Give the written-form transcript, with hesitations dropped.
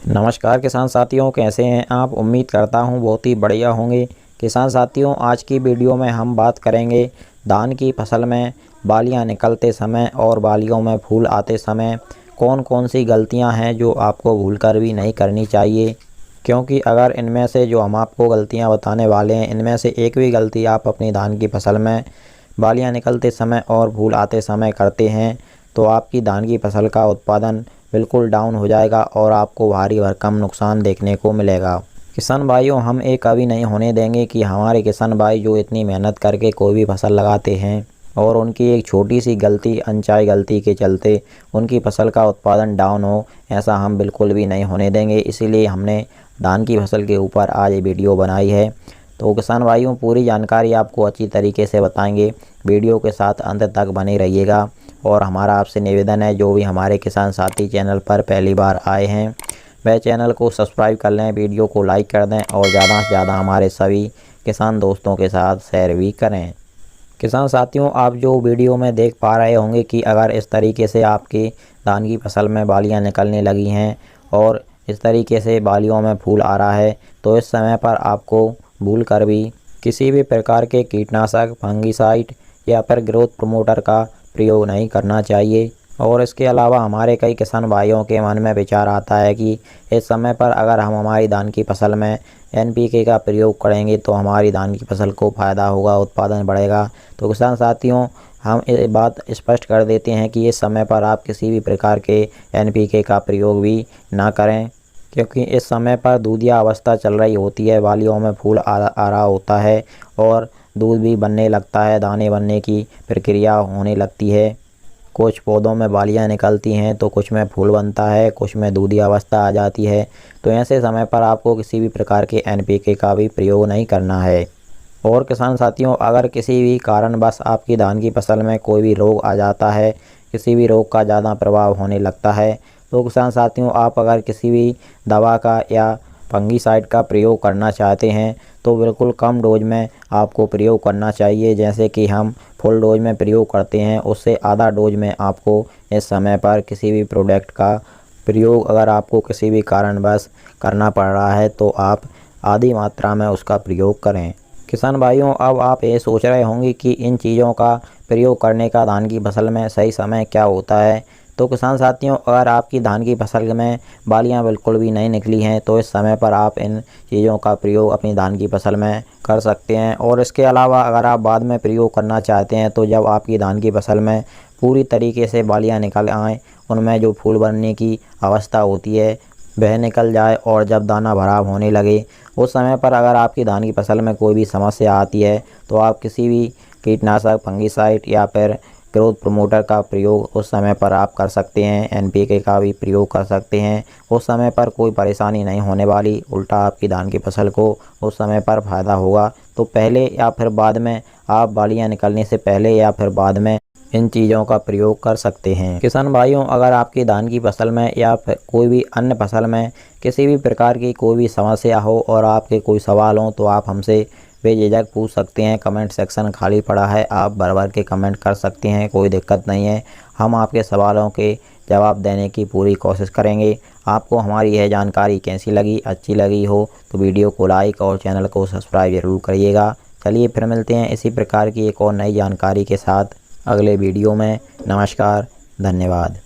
नमस्कार किसान साथियों, कैसे हैं आप। उम्मीद करता हूं बहुत ही बढ़िया होंगे। किसान साथियों, आज की वीडियो में हम बात करेंगे धान की फसल में बालियां निकलते समय और बालियों में फूल आते समय कौन कौन सी गलतियां हैं जो आपको भूलकर भी नहीं करनी चाहिए। क्योंकि अगर इनमें से जो हम आपको गलतियां बताने वाले हैं, इनमें से एक भी गलती आप अपनी धान की फसल में बालियां निकलते समय और फूल आते समय करते हैं तो आपकी धान की फसल का उत्पादन बिल्कुल डाउन हो जाएगा और आपको भारी भरकम नुकसान देखने को मिलेगा। किसान भाइयों, हम ये कभी नहीं होने देंगे कि हमारे किसान भाई जो इतनी मेहनत करके कोई भी फसल लगाते हैं और उनकी एक छोटी सी गलती, अनचाही गलती के चलते उनकी फसल का उत्पादन डाउन हो, ऐसा हम बिल्कुल भी नहीं होने देंगे। इसीलिए हमने धान की फसल के ऊपर आज ये वीडियो बनाई है। तो किसान भाइयों, पूरी जानकारी आपको अच्छी तरीके से बताएंगे। वीडियो के साथ अंत तक बने रहिएगा। और हमारा आपसे निवेदन है, जो भी हमारे किसान साथी चैनल पर पहली बार आए हैं वह चैनल को सब्सक्राइब कर लें, वीडियो को लाइक कर दें और ज़्यादा से ज़्यादा हमारे सभी किसान दोस्तों के साथ शेयर भी करें। किसान साथियों, आप जो वीडियो में देख पा रहे होंगे कि अगर इस तरीके से आपकी धान की फसल में बालियाँ निकलने लगी हैं और इस तरीके से बालियों में फूल आ रहा है, तो इस समय पर आपको भूल कर भी किसी भी प्रकार के कीटनाशक, फंगिसाइड या फिर ग्रोथ प्रमोटर का प्रयोग नहीं करना चाहिए। और इसके अलावा हमारे कई किसान भाइयों के मन में विचार आता है कि इस समय पर अगर हम हमारी धान की फसल में NPK का प्रयोग करेंगे तो हमारी धान की फसल को फ़ायदा होगा, उत्पादन बढ़ेगा। तो किसान साथियों, हम ये बात स्पष्ट कर देते हैं कि इस समय पर आप किसी भी प्रकार के NPK का प्रयोग भी ना करें, क्योंकि इस समय पर दूधिया अवस्था चल रही होती है, बालियों में फूल आ रहा होता है और दूध भी बनने लगता है, दाने बनने की प्रक्रिया होने लगती है। कुछ पौधों में बालियां निकलती हैं तो कुछ में फूल बनता है, कुछ में दूधी अवस्था आ जाती है। तो ऐसे समय पर आपको किसी भी प्रकार के NPK का भी प्रयोग नहीं करना है। और किसान साथियों, अगर किसी भी कारणवश आपकी धान की फसल में कोई भी रोग आ जाता है, किसी भी रोग का ज़्यादा प्रभाव होने लगता है, तो किसान साथियों, आप अगर किसी भी दवा का या फंगिसाइड का प्रयोग करना चाहते हैं तो बिल्कुल कम डोज में आपको प्रयोग करना चाहिए। जैसे कि हम फुल डोज में प्रयोग करते हैं, उससे आधा डोज में आपको इस समय पर किसी भी प्रोडक्ट का प्रयोग अगर आपको किसी भी कारणवश करना पड़ रहा है तो आप आधी मात्रा में उसका प्रयोग करें। किसान भाइयों, अब आप ये सोच रहे होंगे कि इन चीज़ों का प्रयोग करने का धान की फसल में सही समय क्या होता है। तो किसान साथियों, अगर आपकी धान की फसल में बालियां बिल्कुल भी नहीं निकली हैं तो इस समय पर आप इन चीज़ों का प्रयोग अपनी धान की फसल में कर सकते हैं। और इसके अलावा अगर आप बाद में प्रयोग करना चाहते हैं तो जब आपकी धान की फसल में पूरी तरीके से बालियां निकल आएँ, उनमें जो फूल बनने की अवस्था होती है वह निकल जाए और जब दाना भराव होने लगे, उस समय पर अगर आपकी धान की फसल में कोई भी समस्या आती है तो आप किसी भी कीटनाशक, फंगिसाइड या फिर ग्रोथ प्रमोटर का प्रयोग उस समय पर आप कर सकते हैं। NPK का भी प्रयोग कर सकते हैं। उस समय पर कोई परेशानी नहीं होने वाली, उल्टा आपकी धान की फसल को उस समय पर फ़ायदा होगा। तो पहले या फिर बाद में आप बालियां निकलने से पहले या फिर बाद में इन चीज़ों का प्रयोग कर सकते हैं। किसान भाइयों, अगर आपकी धान की फसल में या फिर कोई भी अन्य फसल में किसी भी प्रकार की कोई भी समस्या हो और आपके कोई सवाल हों तो आप हमसे बेझिझक पूछ सकते हैं। कमेंट सेक्शन खाली पड़ा है, आप भर के कमेंट कर सकते हैं, कोई दिक्कत नहीं है। हम आपके सवालों के जवाब देने की पूरी कोशिश करेंगे। आपको हमारी यह जानकारी कैसी लगी, अच्छी लगी हो तो वीडियो को लाइक और चैनल को सब्सक्राइब ज़रूर करिएगा। चलिए फिर मिलते हैं इसी प्रकार की एक और नई जानकारी के साथ अगले वीडियो में। नमस्कार, धन्यवाद।